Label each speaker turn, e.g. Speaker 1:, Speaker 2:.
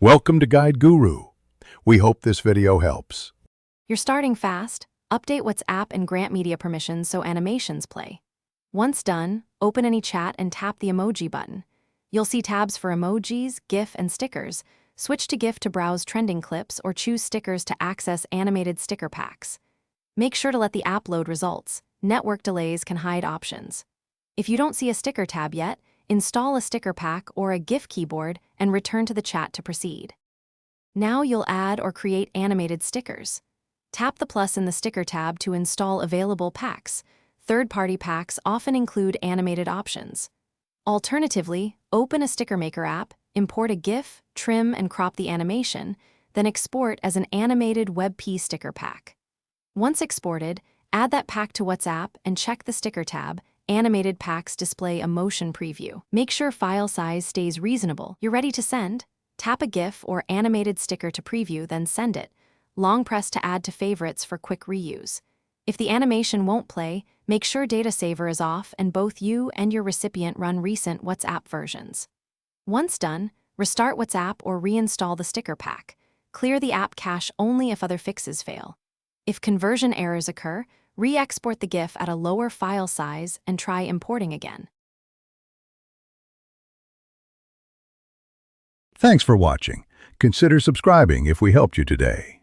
Speaker 1: Welcome to Guide Guru. We hope this video helps.
Speaker 2: You're starting fast. Update WhatsApp and grant media permissions so animations play. Once done, open any chat and tap the emoji button. You'll see tabs for emojis, GIF, and stickers. Switch to GIF to browse trending clips or choose stickers to access animated sticker packs. Make sure to let the app load results. Network delays can hide options. If you don't see a sticker tab yet, install a sticker pack or a GIF keyboard and return to the chat to proceed. Now you'll add or create animated stickers. Tap the plus in the sticker tab to install available packs. Third-party packs often include animated options. Alternatively, open a sticker maker app, import a GIF, trim and crop the animation, then export as an animated WebP sticker pack. Once exported, add that pack to WhatsApp and check the sticker tab. Animated packs display a motion preview. Make sure file size stays reasonable. You're ready to send? Tap a GIF or animated sticker to preview, then send it. Long press to add to favorites for quick reuse. If the animation won't play, make sure data saver is off and both you and your recipient run recent WhatsApp versions. Once done, restart WhatsApp or reinstall the sticker pack. Clear the app cache only if other fixes fail. If conversion errors occur, re-export the GIF at a lower file size and try importing again.
Speaker 1: Thanks for watching. Consider subscribing if we helped you today.